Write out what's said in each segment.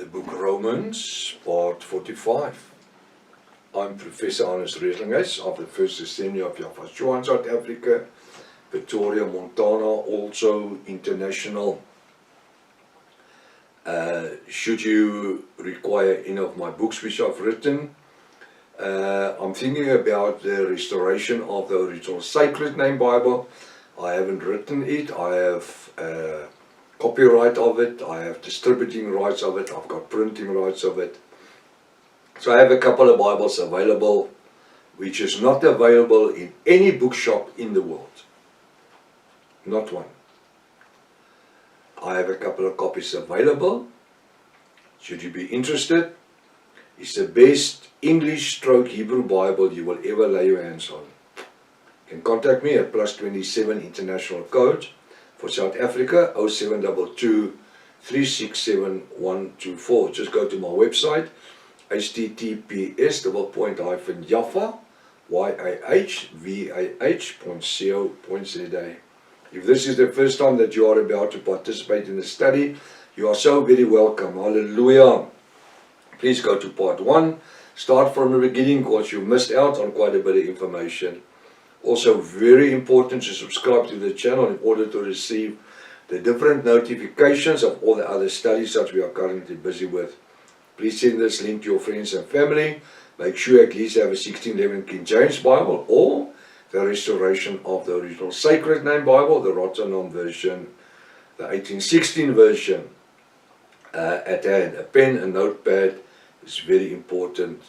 The book Romans, part 45. I'm Professor Hannes Reslinghuis of the First Assembly of Yafashua in South Africa, Pretoria, Montana, also international. Should you require any of my books which I've written, I'm thinking about the restoration of the original Sacred Name Bible. I haven't written it. I have copyright of it, I have distributing rights of it, I've got printing rights of it. So I have a couple of Bibles available, which is not available in any bookshop in the world. Not one. I have a couple of copies available. Should you be interested, it's the best English/Hebrew Bible you will ever lay your hands on. You can contact me at +27 international code. For South Africa, 0722 367 124. Just go to my website, https://yahvah.co.za. If this is the first time that you are about to participate in the study, you are so very welcome. Hallelujah. Please go to part 1. Start from the beginning because you missed out on quite a bit of information. Also very important to subscribe to the channel in order to receive the different notifications of all the other studies that we are currently busy with. Please send this link to your friends and family. Make sure at least you have a 1611 King James Bible or the restoration of the original Sacred Name Bible, the Rotterdam version, the 1816 version at hand. A pen and notepad is very important.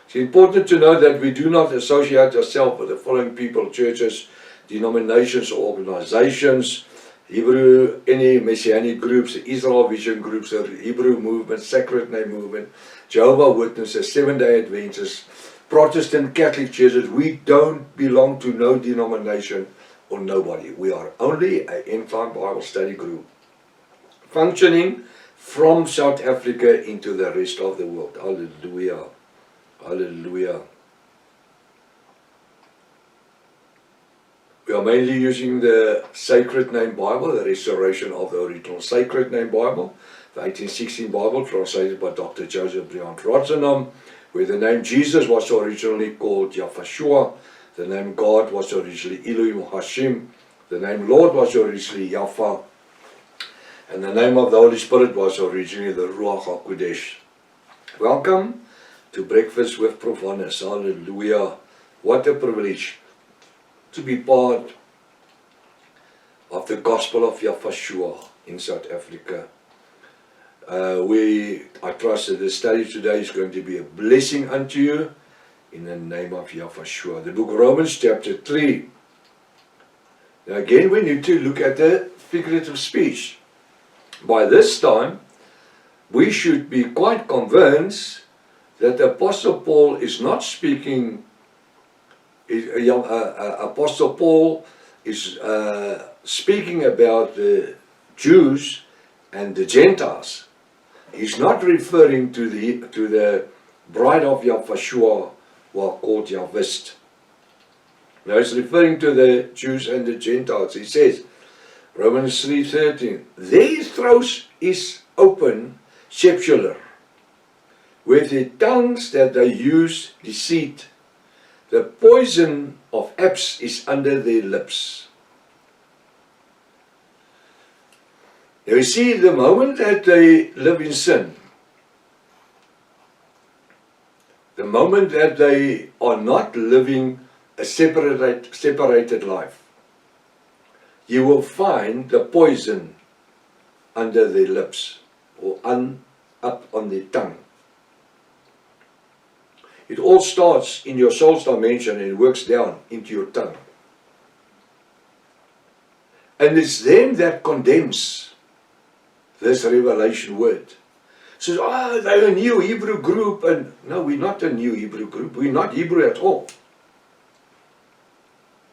It's important to know that we do not associate ourselves with the following people, churches, denominations or organizations, any Messianic groups, the Israel Vision groups, the Hebrew movement, Sacred Name movement, Jehovah's Witnesses, Seventh-day Adventists, Protestant Catholic churches. We don't belong to no denomination or nobody. We are only an end-time Bible study group functioning from South Africa into the rest of the world. Hallelujah. Hallelujah. We are mainly using the Sacred Name Bible, the restoration of the original Sacred Name Bible, the 1816 Bible translated by Dr. Joseph Bryant Rotterdam, where the name Jesus was originally called Yafashua, the name God was originally Elohim Hashim, the name Lord was originally Yafa, and the name of the Holy Spirit was originally the Ruach HaKodesh. Welcome to Breakfast with Prof. Hannes. Hallelujah. What a privilege to be part of the Gospel of Yafashua in South Africa. I trust that the study today is going to be a blessing unto you in the name of Yafashua. The book Romans chapter 3. Now again we need to look at the figurative speech. By this time we should be quite convinced that the Apostle Paul is not speaking, Apostle Paul is speaking about the Jews and the Gentiles. He's not referring to the bride of Yafashua who are called Yahvist. Now he's referring to the Jews and the Gentiles. He says, Romans 3:13, their throat is open, sepulchre. With the tongues that they use deceit, the poison of apes is under their lips. Now you see, the moment that they live in sin, the moment that they are not living a separated life, you will find the poison under their lips or up on their tongue. It all starts in your soul's dimension and it works down into your tongue. And it's them that condemns this revelation word. Says, they're a new Hebrew group. And no, we're not a new Hebrew group. We're not Hebrew at all.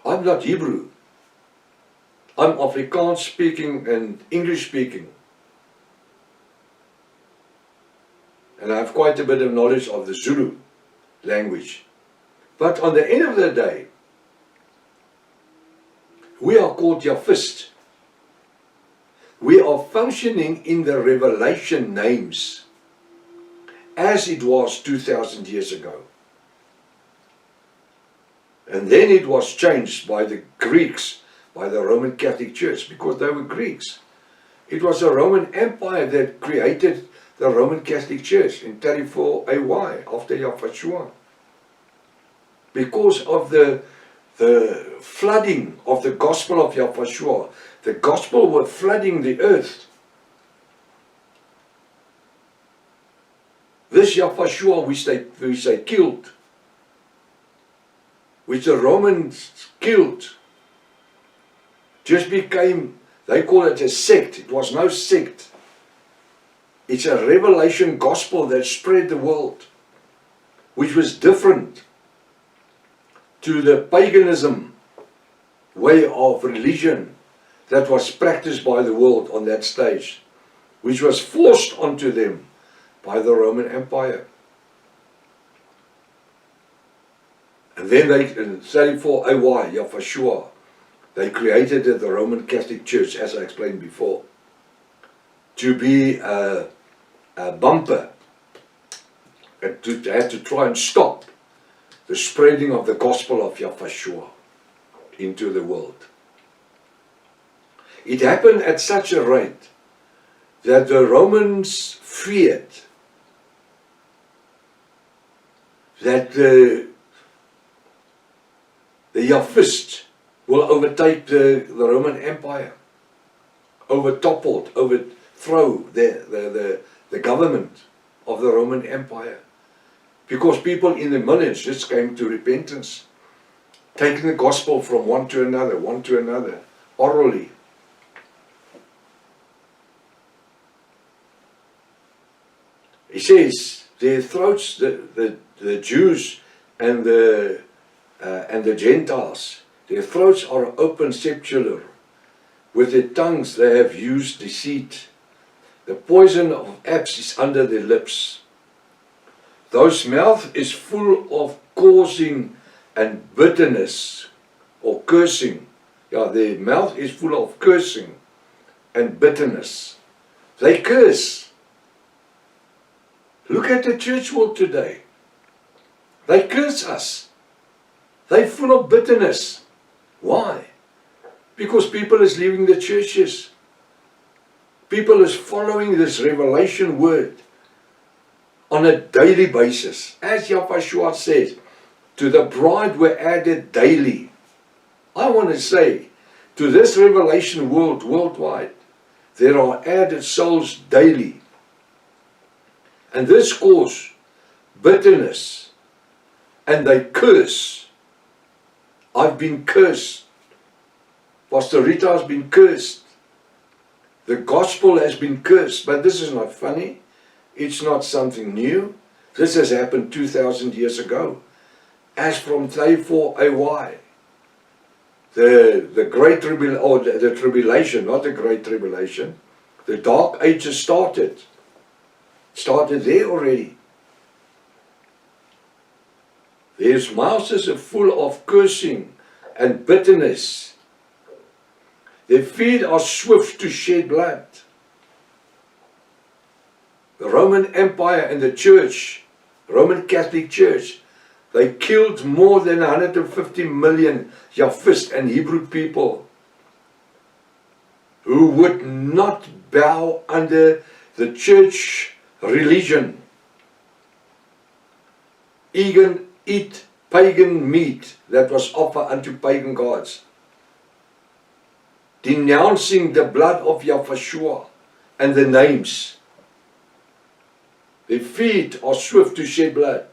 I'm not Hebrew. I'm Afrikaans speaking and English speaking. And I have quite a bit of knowledge of the Zulu language. But on the end of the day, we are called Yahvist. We are functioning in the revelation names as it was 2,000 years ago. And then it was changed by the Greeks, by the Roman Catholic Church, because they were Greeks. It was the Roman Empire that created the Roman Catholic Church in 34 AY, after Yahweh. Because of the flooding of the gospel of Yahweh. The gospel was flooding the earth. This Yahweh which they killed, which the Romans killed, just became, they call it a sect. It was no sect. It's a revelation gospel that spread the world, which was different to the paganism way of religion that was practiced by the world on that stage, which was forced onto them by the Roman Empire. And then they, in 34 AY, Yahweh, they created the Roman Catholic Church, as I explained before, to be a bumper, and to have to try and stop the spreading of the gospel of Yahweh into the world. It happened at such a rate that the Romans feared that the Yahvists will overtake the Roman Empire, overthrow the government of the Roman Empire. Because people in the millions just came to repentance, taking the gospel from one to another, orally. He says, their throats, the Jews and the Gentiles, their throats are open sepulchre. With their tongues they have used deceit. The poison of apes is under their lips. Those mouth is full of causing and bitterness, or cursing. Yeah, their mouth is full of cursing and bitterness. They curse. Look at the church world today. They curse us. They're full of bitterness. Why? Because people is leaving the churches. People is following this revelation word on a daily basis. As Yahweh says, to the bride were added daily. I want to say, to this revelation world worldwide, there are added souls daily. And this causes bitterness. And they curse. I've been cursed. Pastor Rita has been cursed. The gospel has been cursed. But this is not funny. It's not something new. This has happened 2,000 years ago. As from 34 AY. The great tribulation, or the tribulation, not the great tribulation. The dark ages started. Started there already. Their mouths are full of cursing and bitterness. Their feet are swift to shed blood. The Roman Empire and the Church, Roman Catholic Church, they killed more than 150 million Yahvist and Hebrew people who would not bow under the church religion, even eat pagan meat that was offered unto pagan gods, denouncing the blood of Yahweh and the names. Their feet are swift to shed blood.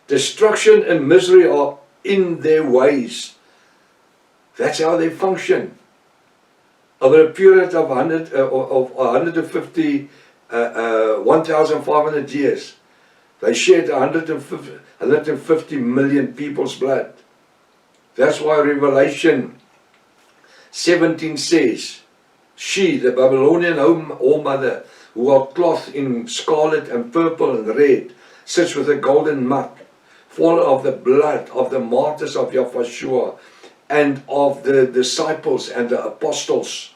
Destruction and misery are in their ways. That's how they function. Over a period of 150, 1,500 years, they shed 150 million people's blood. That's why Revelation 17 says, she, the Babylonian whoremother, who are clothed in scarlet and purple and red, sits with a golden mug, full of the blood of the martyrs of Yahweh and of the disciples and the apostles,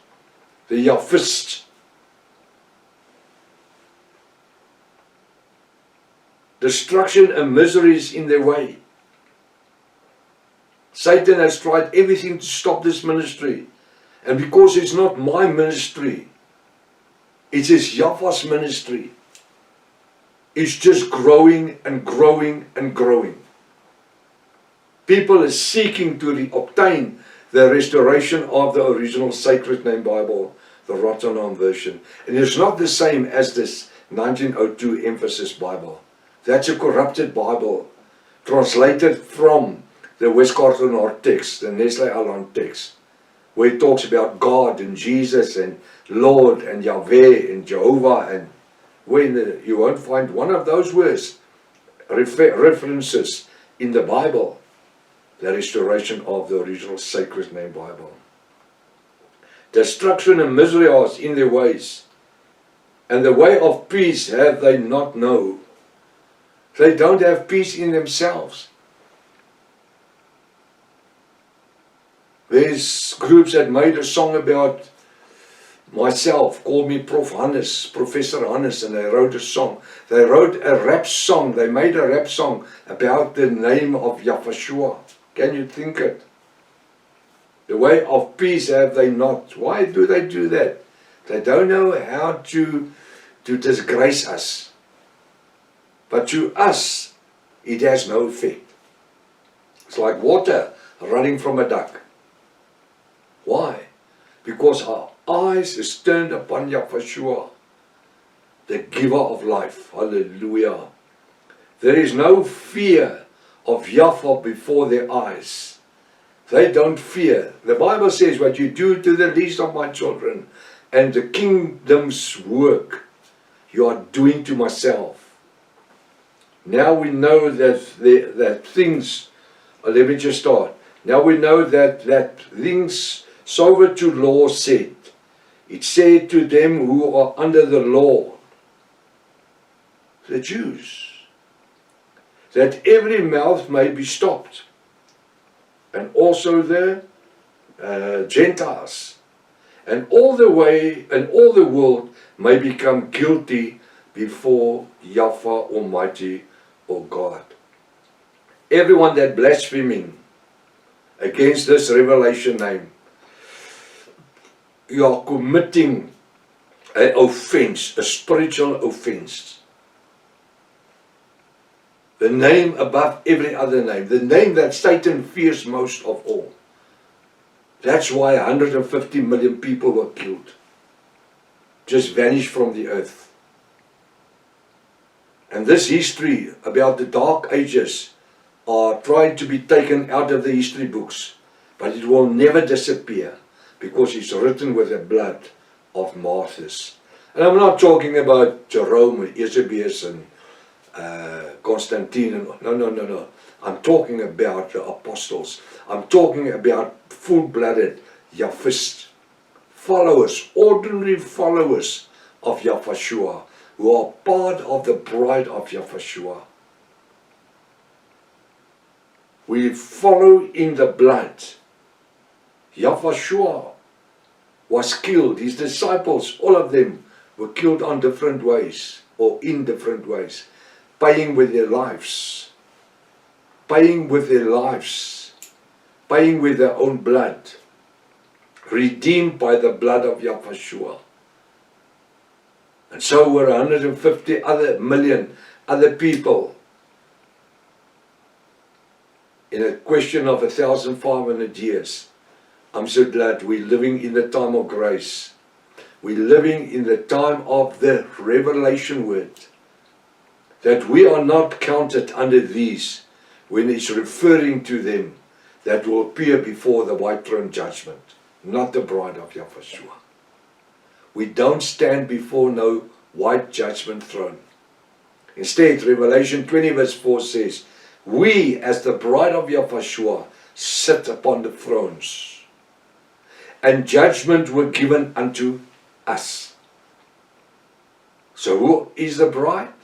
the Yahvists. Destruction and misery is in their way. Satan has tried everything to stop this ministry. And because it's not my ministry, it is Yahweh's ministry. It's just growing and growing and growing. People are seeking to obtain the restoration of the original Sacred Name Bible, the Rotterdam version. And it's not the same as this 1902 Emphasis Bible. That's a corrupted Bible, translated from the Westcott text, the Nestle Aland text, where it talks about God and Jesus and Lord and Yahweh and Jehovah, and when you won't find one of those words, references in the Bible, the restoration of the original Sacred Name Bible. Destruction and misery are in their ways, and the way of peace have they not known. They don't have peace in themselves. There's groups that made a song about myself, called me Professor Hannes, and they wrote a song. They wrote a rap song. They made a rap song about the name of Yahweh. Can you think it? The way of peace have they not. Why do they do that? They don't know how to disgrace us. But to us, it has no effect. It's like water running from a duck. Why? Because our eyes is turned upon Yahweh, the giver of life. Hallelujah. There is no fear of Yahweh before their eyes. They don't fear. The Bible says, what you do to the least of my children and the kingdom's work, you are doing to myself. Now we know that things, let me just start. Now we know that things sober to law said. It said to them who are under the law, the Jews, that every mouth may be stopped, and also the Gentiles, and all the way and all the world may become guilty before Yahweh Almighty or God. Everyone that blaspheming against this revelation name, you are committing an offense, a spiritual offense. The name above every other name, the name that Satan fears most of all. That's why 150 million people were killed, just vanished from the earth. And this history about the Dark Ages are trying to be taken out of the history books, but it will never disappear because it's written with the blood of martyrs. And I'm not talking about Jerome and Eusebius and Constantine. No. I'm talking about the apostles. I'm talking about full-blooded Yahwists, followers, ordinary followers of Yahweh, who are part of the bride of Yahweh. We follow in the blood. Yahweh was killed. His disciples, all of them, were killed on different ways, or in different ways, paying with their lives. Paying with their lives. Paying with their own blood. Redeemed by the blood of Yahweh. And so were 150 million other people. In a question of 1,500 years. I'm so glad we're living in the time of grace. We're living in the time of the revelation word. That we are not counted under these when it's referring to them that will appear before the white throne judgment. Not the bride of Yahweh. We don't stand before no white judgment throne. Instead, Revelation 20 verse 4 says, we as the bride of Yahweh sit upon the thrones, and judgment were given unto us. So who is the bride?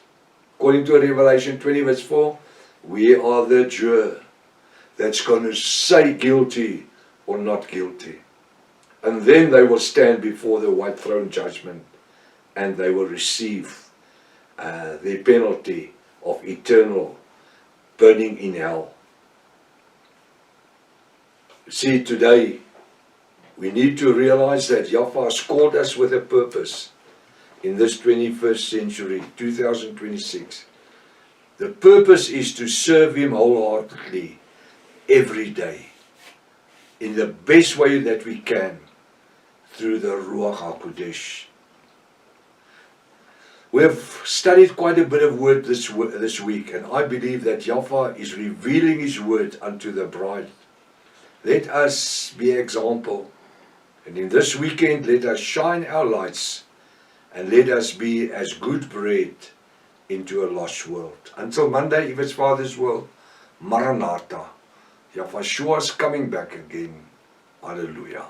According to Revelation 20 verse 4, we are the juror that's going to say guilty or not guilty. And then they will stand before the white throne judgment, and they will receive the penalty of eternal burning in hell. See, today we need to realize that Yahweh has called us with a purpose in this 21st century, 2026. The purpose is to serve Him wholeheartedly every day in the best way that we can through the Ruach HaKodesh. We have studied quite a bit of word this week, and I believe that Yahweh is revealing His word unto the bride. Let us be example, and in this weekend let us shine our lights, and let us be as good bread into a lost world. Until Monday, if it's Father's will, Maranatha. Yahweh is coming back again. Hallelujah.